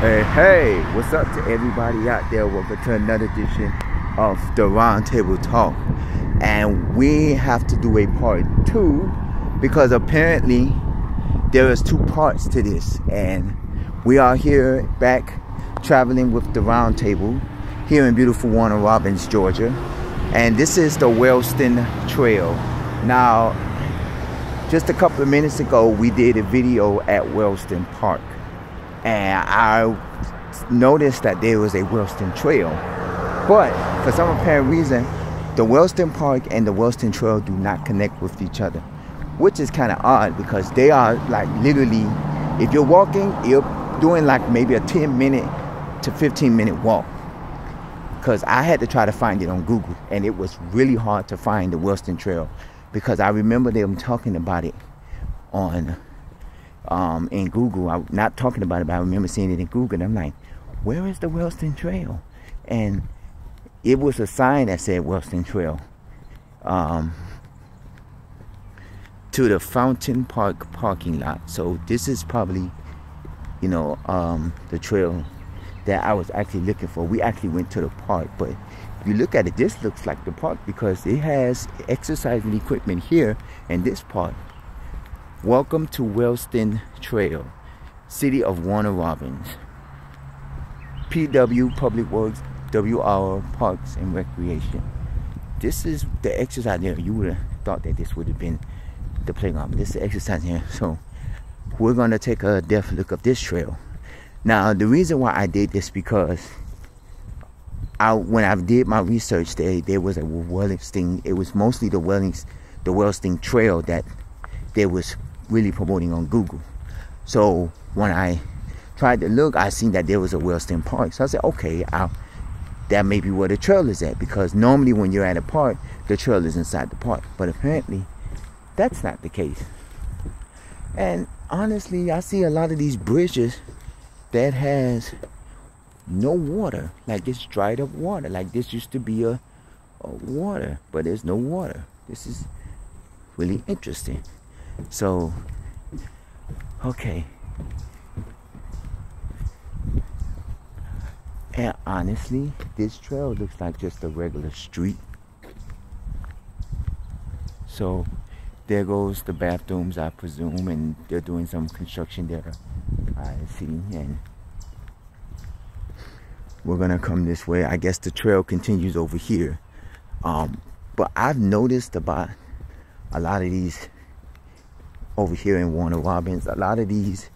Hey, what's up to everybody out there? Welcome to another edition of the Roundtable Talk. And we have to do a part 2 because apparently there is 2 parts to this. And we are here back traveling with the Roundtable here in beautiful Warner Robins, Georgia. And this is the Wellston Trail. Now, just a couple of minutes ago, we did a video at Wellston Park. And I noticed that there was a Wellston Trail. But for some apparent reason, the Wellston Park and the Wellston Trail do not connect with each other, which is kind of odd because they are like literally, if you're walking, you're doing like maybe a 10-minute to 15-minute walk. Because I had to try to find it on Google, and it was really hard to find the Wellston Trail because I remember them talking about it on in Google. I'm not talking about it, but I remember seeing it in Google, and I'm like, where is the Wellston Trail? And it was a sign that said Wellston Trail to the Fountain Park parking lot. So this is probably, you know, the trail that I was actually looking for. We actually went to the park, but if you look at it, this looks like the park because it has exercising equipment here in this part. Welcome to Wellston Trail, City of Warner Robins. PW, Public Works, WR, Parks and Recreation. This is the exercise area. You would have thought that this would have been the playground, but this is the exercise area. So we're going to take a depth look of this trail. Now, the reason why I did this because when I did my research, there was a Wellston. It was mostly the Wellston Trail that they was really promoting on Google. So when I tried to look, I seen that there was a Wellston Park. So I said, okay, that may be where the trail is at, because normally when you're at a park, the trail is inside the park. But apparently, that's not the case. And honestly, I see a lot of these bridges that has no water, like it's dried up water. Like this used to be a water, but there's no water. This is really interesting. So, okay. And honestly, this trail looks like just a regular street. So, there goes the bathrooms, I presume, and they're doing some construction there, I see. And we're gonna come this way. I guess the trail continues over here. But I've noticed about a lot of these over here in Warner Robins, a lot of these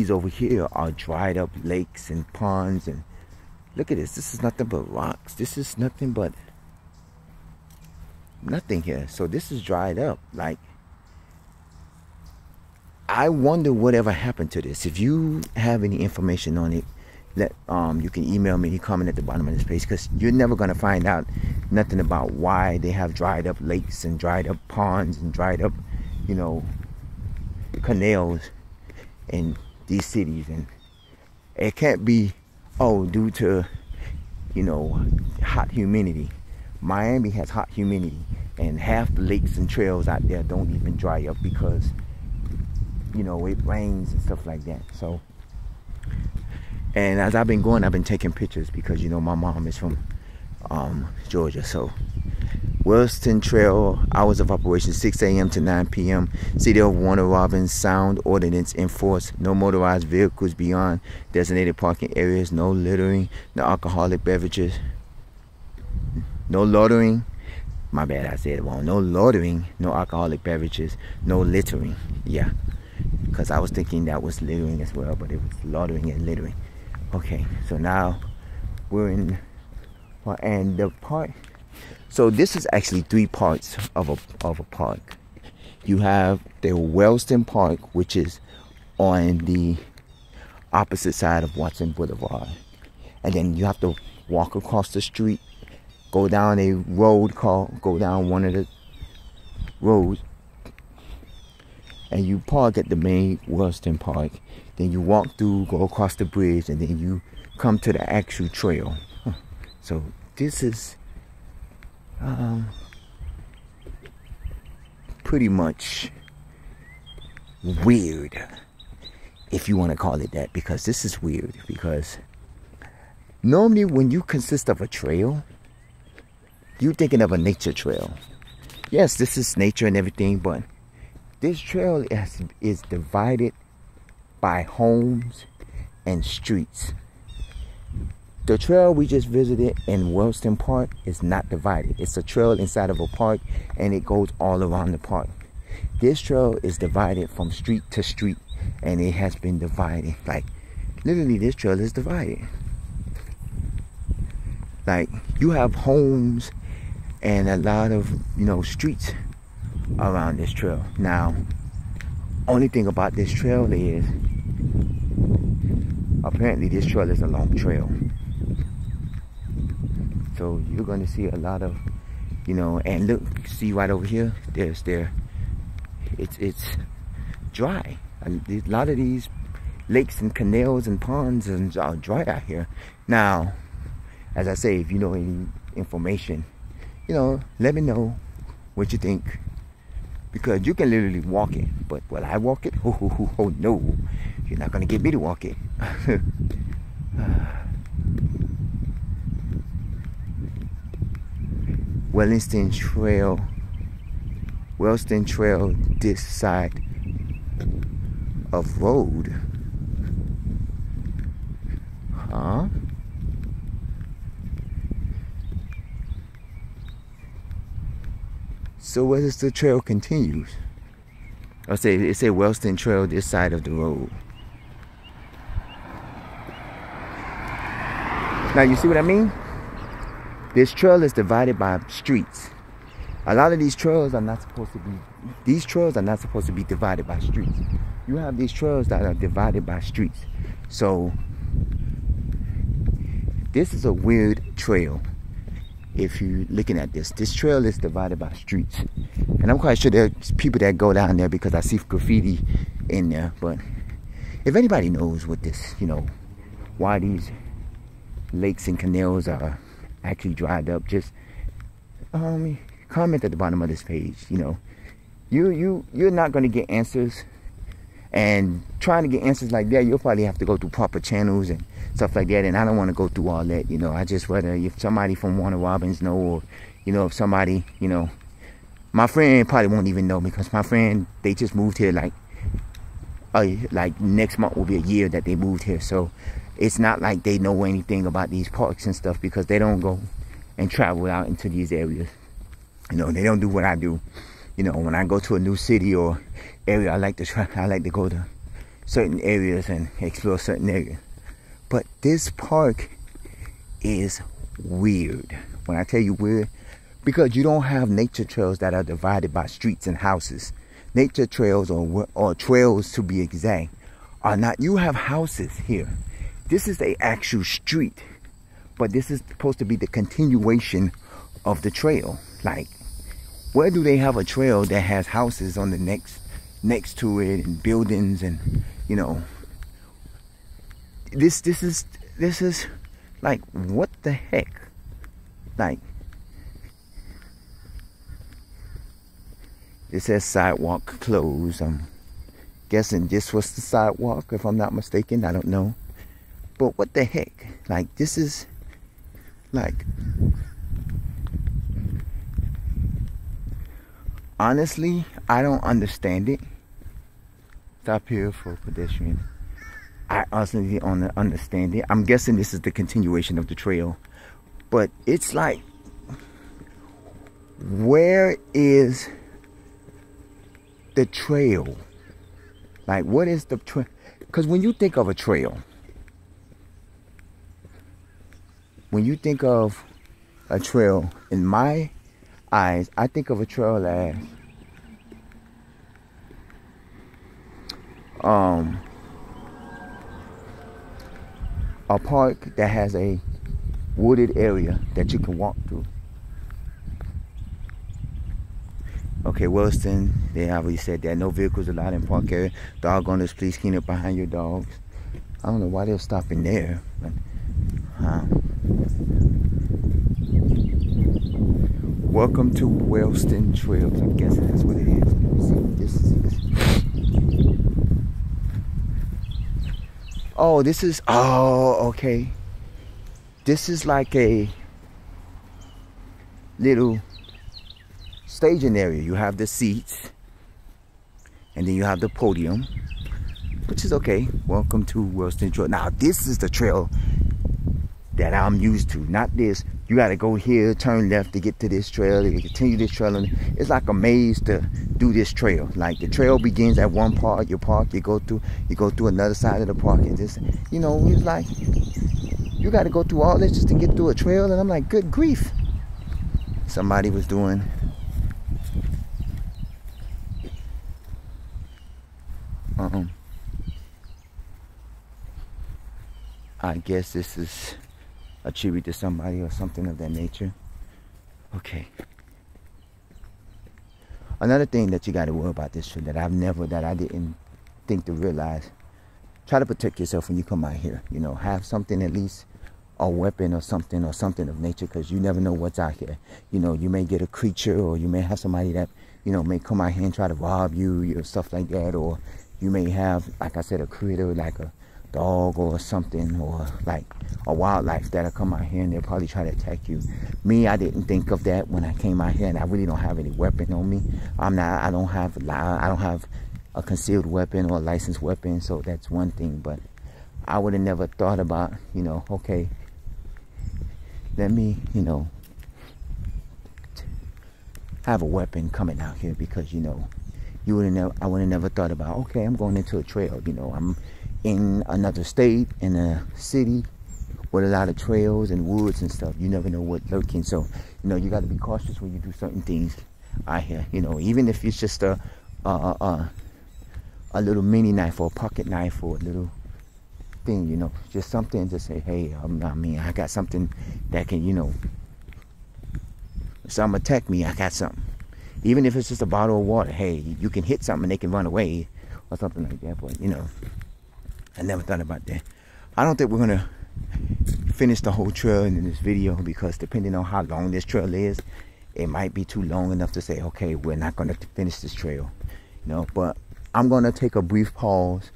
over here are dried up lakes and ponds. And look at this. This is nothing but rocks. This is nothing but nothing here. So this is dried up. Like, I wonder whatever happened to this. If you have any information on it, you can email me, comment at the bottom of this page, because you're never going to find out nothing about why they have dried up lakes and dried up ponds and dried up, you know, canals in these cities. And it can't be, oh, due to, you know, hot humidity. Miami has hot humidity, and half the lakes and trails out there don't even dry up because, you know, it rains and stuff like that. So, and as I've been going, I've been taking pictures because, you know, my mom is from Georgia. So Wellston Trail, hours of operation 6 a.m. to 9 p.m. City of Warner Robins, sound ordinance enforced. No motorized vehicles beyond designated parking areas. No littering. No alcoholic beverages. No loitering. My bad, I said it wrong. No loitering. No alcoholic beverages. No littering. Yeah, because I was thinking that was littering as well, but it was loitering and littering. Okay, so now we're in, and the park. So this is actually 3 parts of a park. You have the Wellston Park, which is on the opposite side of Watson Boulevard, and then you have to walk across the street, go down a road go down one of the roads, and you park at the main Wellston Park. Then you walk through, go across the bridge, and then you come to the actual trail. So this is pretty much weird, if you want to call it that, because this is weird. Because normally when you consist of a trail, you're thinking of a nature trail. Yes, this is nature and everything, but this trail is divided by homes and streets. The trail we just visited in Wellston Park is not divided. It's a trail inside of a park, and it goes all around the park. This trail is divided from street to street, and it has been divided. Like, literally, this trail is divided. Like, you have homes and a lot of, streets around this trail. Now, only thing about this trail is, apparently this trail is a long trail. So you're going to see a lot of, and look, see right over here, it's dry. A lot of these lakes and canals and ponds are dry out here. Now, as I say, if you know any information, let me know what you think. Because you can literally walk it. But will I walk it? Oh no. You're not going to get me to walk it. Wellston Trail, this side of road. Huh? So where does the trail continues? It say Wellston Trail, this side of the road. Now you see what I mean? This trail is divided by streets. A lot of these trails are not supposed to be divided by streets. You have these trails that are divided by streets. So this is a weird trail. If you're looking at this trail is divided by streets, and I'm quite sure there's people that go down there because I see graffiti in there. But if anybody knows what this, why these lakes and canals are actually dried up, just comment at the bottom of this page. You're not going to get answers, and trying to get answers like that, you'll probably have to go through proper channels and stuff like that, and I don't want to go through all that. I just rather if somebody from Warner Robins know, or if somebody, my friend probably won't even know, because my friend, they just moved here like next month will be a year that they moved here. So it's not like they know anything about these parks and stuff, because they don't go and travel out into these areas. They don't do what I do. When I go to a new city or area, I like to go to certain areas and explore certain areas. But this park is weird. When I tell you weird, because you don't have nature trails that are divided by streets and houses. Nature trails, or trails to be exact, are not. You have houses here. This is an actual street, but this is supposed to be the continuation of the trail. Like, where do they have a trail that has houses on the next to it, and buildings, and this is like, what the heck? Like, it says sidewalk closed. I'm guessing this was the sidewalk, if I'm not mistaken. I don't know. But what the heck? Like, this is like, honestly, I don't understand it. Stop here for pedestrian. I honestly don't understand it. I'm guessing this is the continuation of the trail. But it's like, where is the trail? Like, what is the trail? Because when you think of a trail, in my eyes, I think of a trail as a park that has a wooded area that you can walk through. Okay, Wellston, they already said that. No vehicles allowed in park area. Dog owners, please clean up behind your dogs. I don't know why they're stopping there, but welcome to Wellston Trails. I'm guessing that's what it is. Let me see what this is. Oh, this is, oh, okay. This is like a little staging area. You have the seats, and then you have the podium, which is okay. Welcome to Wellston Trail. Now, this is the trail that I'm used to, not this. You got to go here, turn left to get to this trail. You continue this trail, and it's like a maze to do this trail. Like the trail begins at one part, you park, you go through another side of the park, and this, you know, it's like you got to go through all this just to get through a trail. And I'm like, good grief. Somebody was doing I guess this is a tribute to somebody or something of that nature. Okay. Another thing that you got to worry about this trip that I didn't think to realize, try to protect yourself when you come out here. You know, have something, at least a weapon or something of nature, because you never know what's out here. You know, you may get a creature, or you may have somebody that, you know, may come out here and try to rob you or stuff like that. Or you may have, like I said, a critter like a dog or something, or like a wildlife that'll come out here and they'll probably try to attack you. Me, I didn't think of that when I came out here, and I really don't have any weapon on me. I don't have a concealed weapon or a licensed weapon, so that's one thing. But I would have never thought about, you know, okay, let me, you know, have a weapon coming out here, because, you know, I would have never thought about, okay, I'm going into a trail, you know, I'm in another state, in a city with a lot of trails and woods and stuff. You never know what's lurking, so, you know, you got to be cautious when you do certain things out here. You know, even if it's just a little mini knife or a pocket knife or a little thing, you know, just something to say, hey, I got something that can, you know, if something attack me, I got something. Even if it's just a bottle of water, hey, you can hit something and they can run away or something like that. But, you know, I never thought about that. I don't think we're going to finish the whole trail in this video, because depending on how long this trail is, it might be too long enough to say, okay, we're not going to finish this trail. You know, but I'm going to take a brief pause,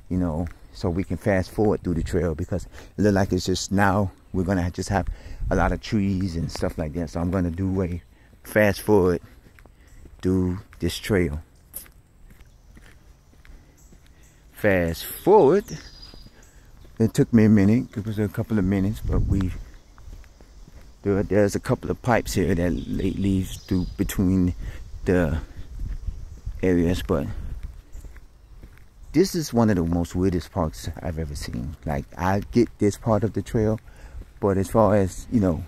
you know, so we can fast forward through the trail, because it looks like it's just now we're going to just have a lot of trees and stuff like that. So I'm going to do a fast forward through this trail. Fast forward. It took me a minute. It was a couple of minutes, but there's a couple of pipes here that leads through between the areas. But this is one of the most weirdest parks I've ever seen. Like, I get this part of the trail, but as far as, you know,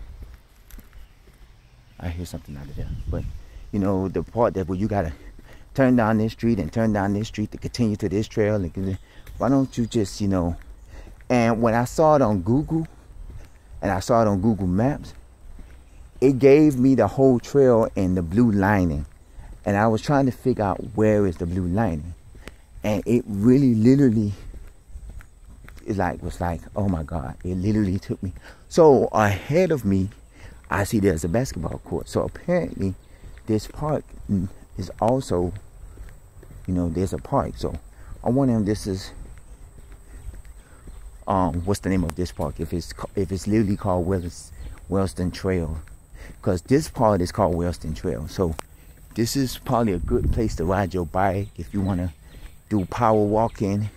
I hear something out of there. But, you know, the part that where you gotta turn down this street and turn down this street to continue to this trail, and why don't you just, you know? And when I saw it on Google, and I saw it on Google Maps, it gave me the whole trail in the blue lining. And I was trying to figure out where is the blue lining. And it really literally was like, oh my God, it literally took me. So ahead of me, I see there's a basketball court. So apparently this park is also, you know, there's a park. So I wonder if this is, what's the name of this park? If it's literally called Wellston Trail, because this part is called Wellston Trail. So this is probably a good place to ride your bike if you want to do power walking,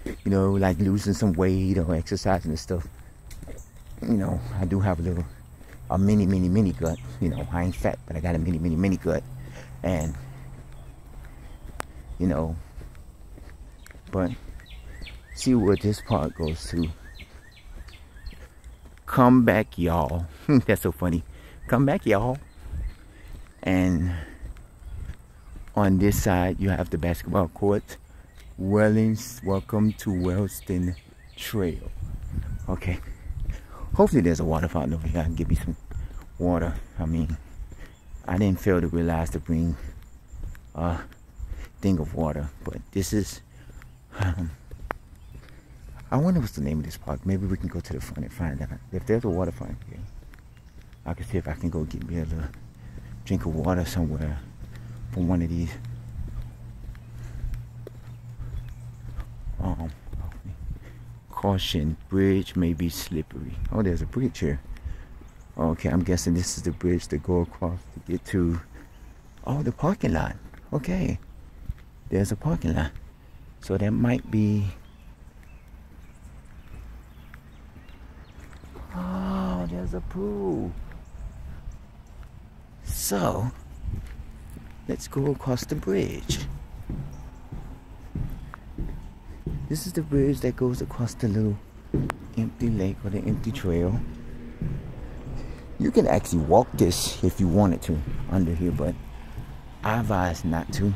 you know, like losing some weight or exercising and stuff. You know, I do have a mini gut. You know, I ain't fat, but I got a mini gut. And, you know, but see where this part goes to. Come back, y'all. That's so funny. Come back, y'all. And on this side, you have the basketball court. Welcome to Wellston Trail. Okay. Hopefully there's a water fountain over here. I can give me some water. I mean, I didn't fail to realize to bring a thing of water. But this is... I wonder what's the name of this park. Maybe we can go to the front and find out. If there's a water fountain here, I can see if I can go get me a little drink of water somewhere from one of these. Caution, bridge may be slippery. Oh, there's a bridge here. Okay, I'm guessing this is the bridge to go across to get to, oh, the parking lot. Okay, there's a parking lot. So that might be, oh, there's a pool. So, let's go across the bridge. This is the bridge that goes across the little empty lake or the empty trail. You can actually walk this if you wanted to under here, but I advise not to.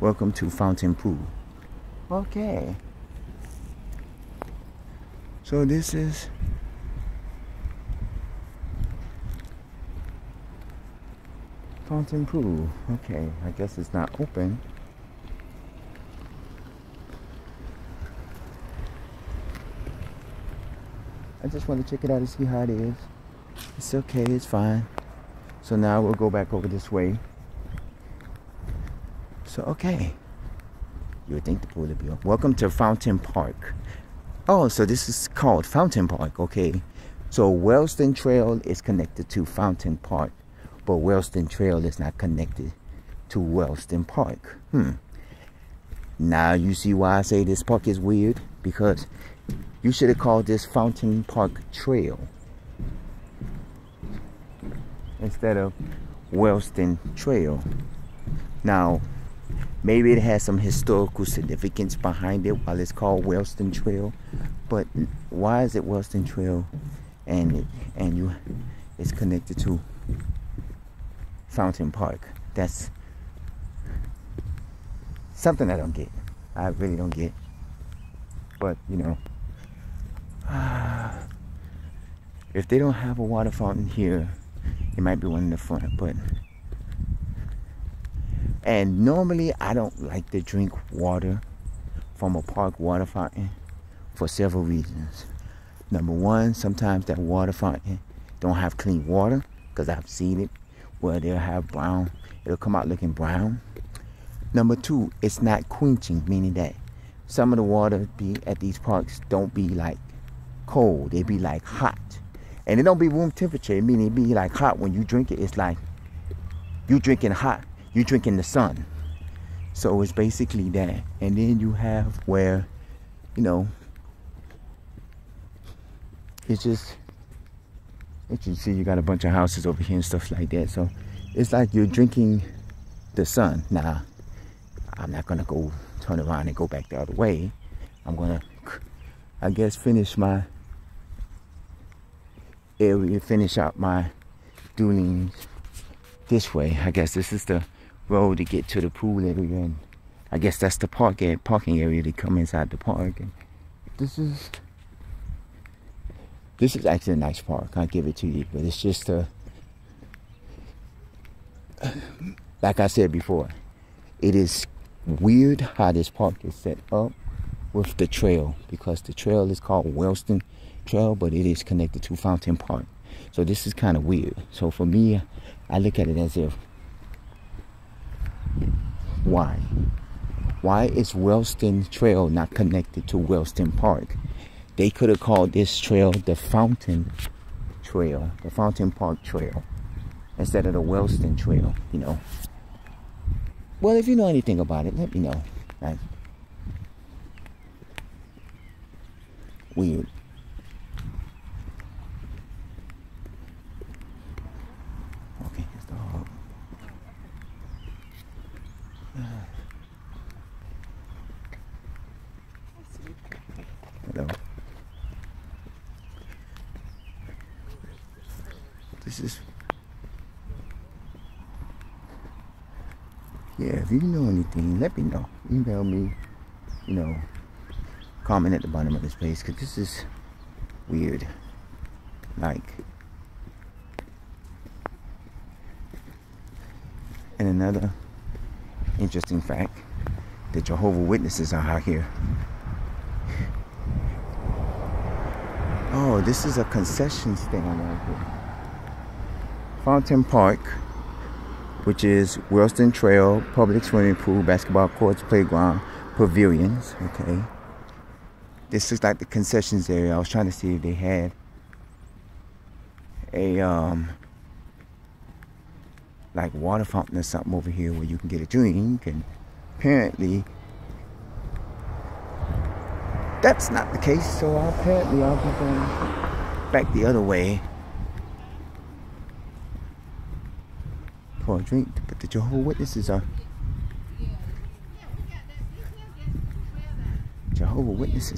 Welcome to Fountain Pool. Okay. So this is Fountain Pool. Okay, I guess it's not open. I just want to check it out and see how it is. It's okay, it's fine. So now we'll go back over this way. So, okay. You would think the pool would be open. Welcome to Fountain Park. Oh, so this is called Fountain Park, okay. So Wellston Trail is connected to Fountain Park, but Wellston Trail is not connected to Wellston Park. Now you see why I say this park is weird? Because you should have called this Fountain Park Trail instead of Wellston Trail. Now, maybe it has some historical significance behind it while it's called Wellston Trail. But why is it Wellston Trail and it's connected to Fountain Park? That's something I don't get. I really don't get. But, you know, if they don't have a water fountain here, it might be one in the front, but... And normally I don't like to drink water from a park water fountain for several reasons. Number one, sometimes that water fountain don't have clean water, because I've seen it where they'll have brown, it'll come out looking brown. Number two, it's not quenching, meaning that some of the water at these parks don't be like cold, they be like hot. And it don't be room temperature, meaning it be like hot when you drink it. It's like you drinking hot. You drinking the sun. So it's basically that. And then you have where, you know, it's just, you see you got a bunch of houses over here and stuff like that. So it's like you're drinking the sun. Now, I'm not gonna go turn around and go back the other way. I'm gonna, I guess, finish my area, finish out my doings this way. I guess this is the road to get to the pool area, and I guess that's the parking area to come inside the park. And this is actually a nice park, I'll give it to you, but it's just like I said before, it is weird how this park is set up with the trail, because the trail is called Wellston Trail, but it is connected to Fountain Park. So this is kind of weird. So for me, I look at it as if, why is Wellston Trail not connected to Wellston Park? They could have called this trail the Fountain Trail, the Fountain Park Trail, instead of the Wellston Trail, you know. Well, if you know anything about it, let me know. Right? Weird. Okay, here's the hog. Hello. This is, yeah, if you know anything, let me know. Email me, you know, comment at the bottom of this page, because this is weird. Like, and another interesting fact, the Jehovah's Witnesses are out here. Oh, this is a concession stand right here. Fountain Park, which is Wellston Trail, public swimming pool, basketball courts, playground, pavilions. Okay. This is like the concessions area. I was trying to see if they had a like water fountain or something over here where you can get a drink, and apparently that's not the case. So apparently I'll be going back the other way for a drink. But the Jehovah's Witnesses are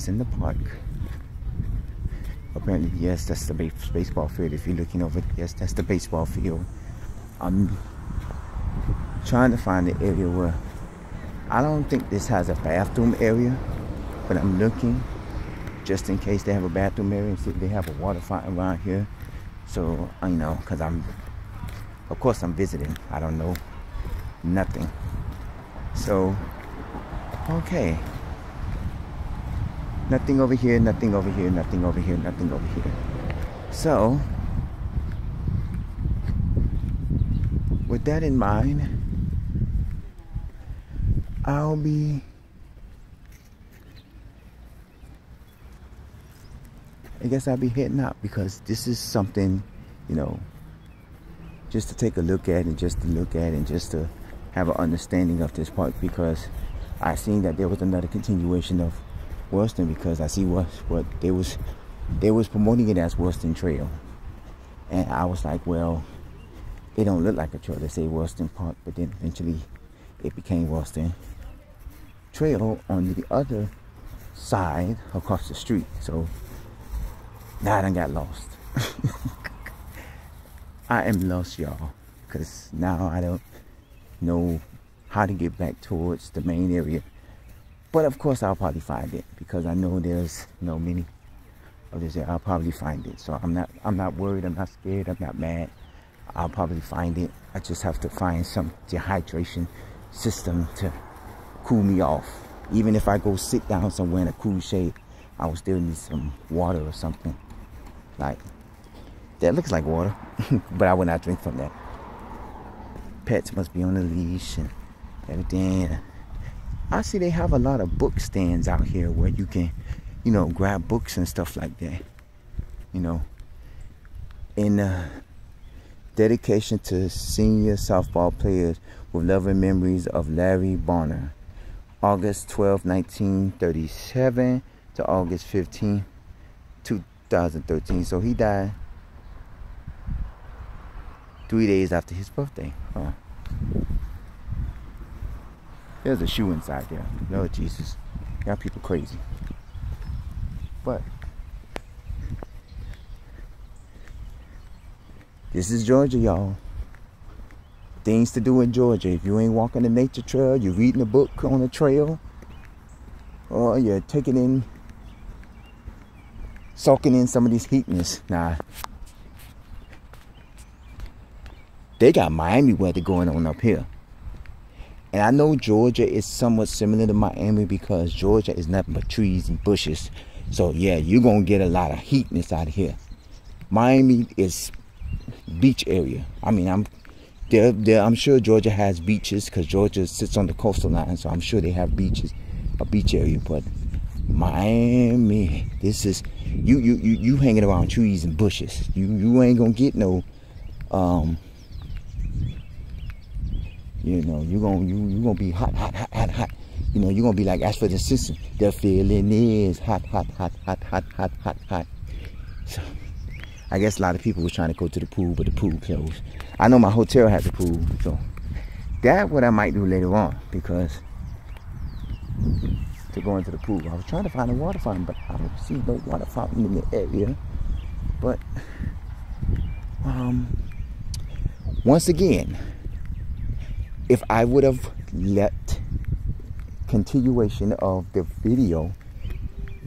in the park. Apparently, yes, that's the baseball field. If you're looking over, yes, that's the baseball field. I'm trying to find the area where I don't think this has a bathroom area, but I'm looking just in case they have a bathroom area and see if they have a water fountain around here. So, you know, because of course I'm visiting. I don't know nothing. So, okay. Nothing over here, nothing over here, nothing over here, nothing over here. So, with that in mind, I guess I'll be heading out, because this is something, you know, just to take a look at, and just to look at, and just to have an understanding of this park, because I seen that there was another continuation of Wellston, because I see what they was promoting it as Wellston Trail, and I was like, well, it don't look like a trail. They say Wellston Park, but then eventually it became Wellston Trail on the other side across the street. So now I done got lost. I am lost, y'all, because now I don't know how to get back towards the main area. But of course I'll probably find it, because I know there's many of this there. I'll probably find it. So I'm not worried, I'm not scared, I'm not mad. I'll probably find it. I just have to find some dehydration system to cool me off. Even if I go sit down somewhere in a cool shade, I will still need some water or something. Like, that looks like water, but I will not drink from that. Pets must be on a leash and everything. I see they have a lot of book stands out here where you can, you know, grab books and stuff like that. You know, in dedication to senior softball players with loving memories of Larry Bonner, August 12, 1937 to August 15, 2013. So he died 3 days after his birthday. Huh. There's a shoe inside there. Lord Jesus. Got people crazy. But this is Georgia, y'all. Things to do in Georgia. If you ain't walking the nature trail, you're reading a book on a trail, or you're taking in, soaking in some of these heatness. Nah. They got Miami weather going on up here. And I know Georgia is somewhat similar to Miami, because Georgia is nothing but trees and bushes. So yeah, you're going to get a lot of heatness out of here. Miami is beach area. I mean, I'm sure Georgia has beaches, because Georgia sits on the coastal line. So I'm sure they have beaches, a beach area. But Miami, this is, you hanging around trees and bushes. You ain't going to get no, you know, you're gonna be hot. You know, you're gonna be like Ashford and Simpson. The feeling is hot. So, I guess a lot of people was trying to go to the pool, but the pool closed. I know my hotel has a pool, so that's what I might do later on, because to go into the pool. I was trying to find a water fountain, but I don't see no water fountain in the area. But once again, if I would have let continuation of the video,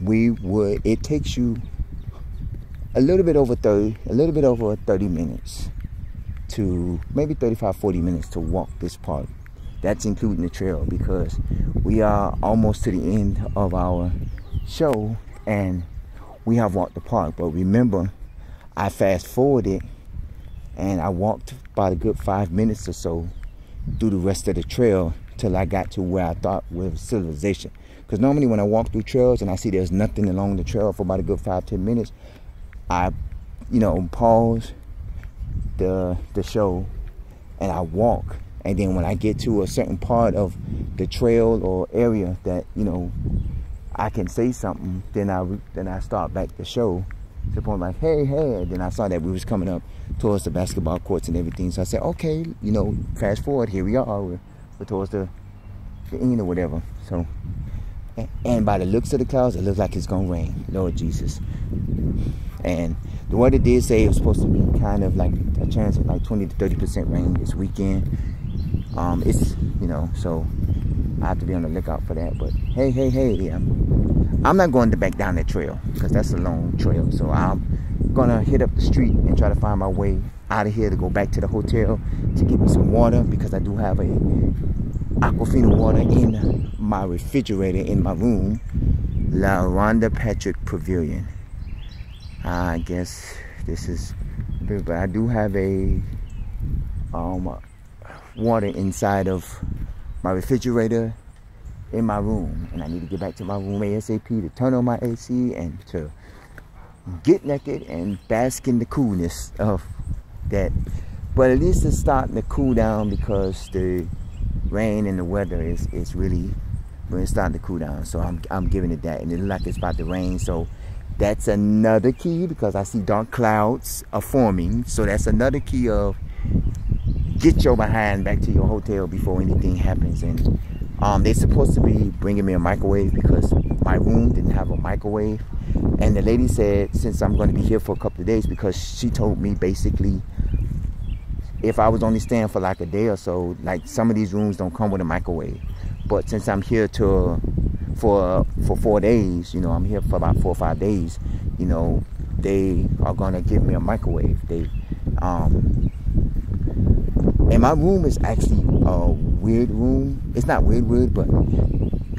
it takes you a little bit over 30 minutes to maybe 35-40 minutes to walk this part. That's including the trail, because we are almost to the end of our show, and we have walked the park. But remember, I fast forwarded and I walked about a good 5 minutes or so through the rest of the trail till I got to where I thought was civilization. Because normally when I walk through trails and I see there's nothing along the trail for about a good 5-10 minutes, I, pause the show and I walk. And then when I get to a certain part of the trail or area that, I can say something, then I start back the show to the point like, hey. And then I saw that we was coming up towards the basketball courts and everything. So I said, okay, fast forward, here we are. We're towards the end or whatever. So, and by the looks of the clouds, it looks like it's going to rain. Lord Jesus. And the weather did say it was supposed to be kind of like a chance of like 20 to 30% rain this weekend. It's, so I have to be on the lookout for that. But hey, I'm not going to back down that trail because that's a long trail. So I'm going to hit up the street and try to find my way out of here to go back to the hotel to get me some water, because I do have a Aquafina water in my refrigerator in my room. La Rhonda Patrick Pavilion. I guess this is, but I do have a water inside of my refrigerator in my room, and I need to get back to my room ASAP to turn on my AC and to get naked and bask in the coolness of that. But at least it's starting to cool down, because the rain and the weather is really starting to cool down. So I'm giving it that, and it looks like it's about to rain. So that's another key, because I see dark clouds are forming. So that's another key of get your behind back to your hotel before anything happens. And they're supposed to be bringing me a microwave, because my room didn't have a microwave. And the lady said, since I'm going to be here for a couple of days, because she told me basically if I was only staying for like a day or so, like some of these rooms don't come with a microwave. But since I'm here for 4 days, I'm here for about 4 or 5 days, they are gonna give me a microwave. And my room is actually a weird room. It's not weird, but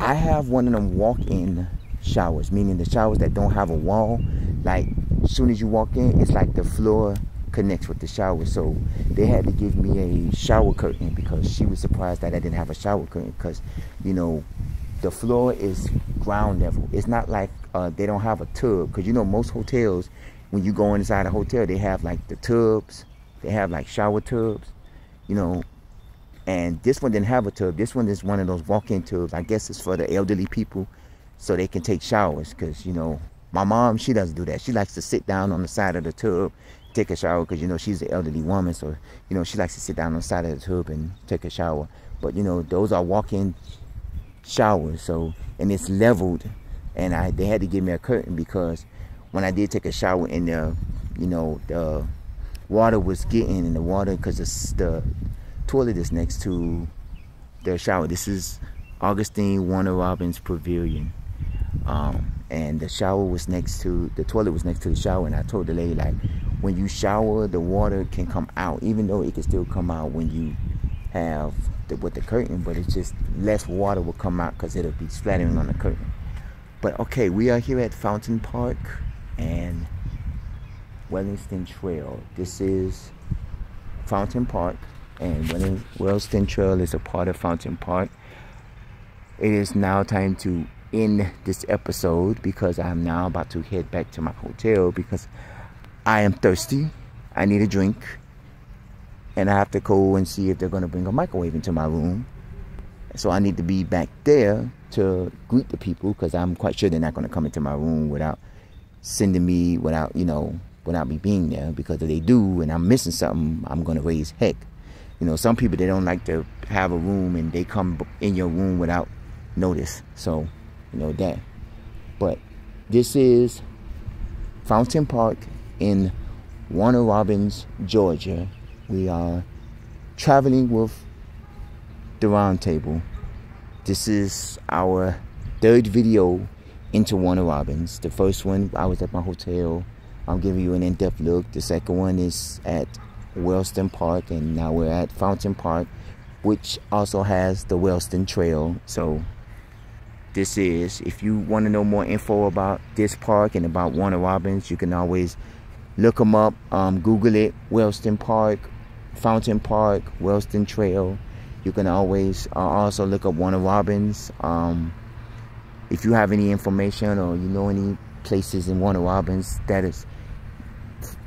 I have one of them walk-in showers, meaning the showers that don't have a wall. Like, as soon as you walk in, it's like the floor connects with the shower. So they had to give me a shower curtain, because she was surprised that I didn't have a shower curtain, because the floor is ground level. It's not like they don't have a tub, because most hotels, when you go inside a hotel, they have like the tubs, they have like shower tubs, and this one didn't have a tub. This one is one of those walk-in tubs. I guess it's for the elderly people, so they can take showers, because my mom, she doesn't do that. She likes to sit down on the side of the tub, take a shower, because she's an elderly woman, so she likes to sit down on the side of the tub and take a shower. But those are walk-in showers, so, and it's leveled, and they had to give me a curtain, because when I did take a shower in there, the water was getting in the water, because the toilet is next to the shower. This is Augustine Warner Robins Pavilion, and the toilet was next to the shower. And I told the lady, like, when you shower, the water can come out, even though it can still come out when you have with the curtain, but it's just less water will come out because it'll be splattering on the curtain. But okay, we are here at Fountain Park and Wellston Trail. This is Fountain Park, and Wellston Trail is a part of Fountain Park. It is now time to end this episode, because I'm now about to head back to my hotel, because I am thirsty. I need a drink, and I have to go and see if they're going to bring a microwave into my room. So I need to be back there to greet the people, because I'm quite sure they're not going to come into my room without sending me, without me being there, because if they do and I'm missing something, I'm going to raise heck. Some people, they don't like to have a room and they come in your room without notice. So, that. But this is Fountain Park in Warner Robins, Georgia. We are traveling with the round table. This is our third video into Warner Robins. The first one, I was at my hotel. I'm giving you an in-depth look. The second one is at Wellston Park, and now we're at Fountain Park, which also has the Wellston Trail. So this is. If you want to know more info about this park and about Warner Robins, you can always look them up. Google it. Wellston Park, Fountain Park, Wellston Trail. You can always also look up Warner Robins. If you have any information or you know any places in Warner Robins that is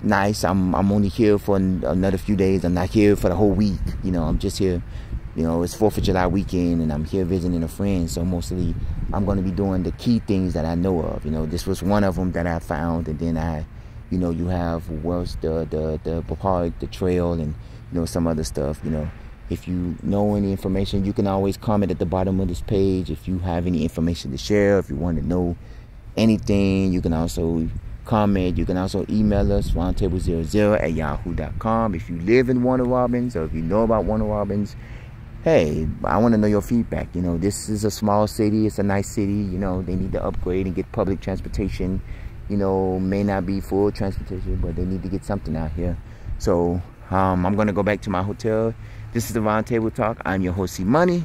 nice, I'm only here for another few days. I'm not here for the whole week. You know, I'm just here. You know, it's 4th of July weekend, and I'm here visiting a friend. So mostly, I'm going to be doing the key things that I know of. You know, this was one of them that I found, and then you know, you have the park, the trail, and you know, some other stuff. You know, if you know any information, you can always comment at the bottom of this page. If you have any information to share, if you want to know anything, you can also comment. You can also email us, roundtable00@yahoo.com. If you live in Warner Robins, or if you know about Warner Robins, hey, I want to know your feedback. You know, this is a small city. It's a nice city. You know, they need to upgrade and get public transportation. You know, may not be full transportation, but they need to get something out here. So I'm going to go back to my hotel. This is the Roundtable Talk. I'm your host, C-Money.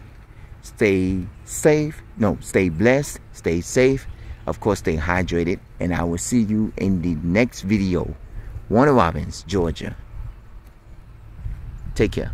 Stay safe. No, stay blessed. Stay safe. Of course, stay hydrated. And I will see you in the next video. Warner Robins, Georgia. Take care.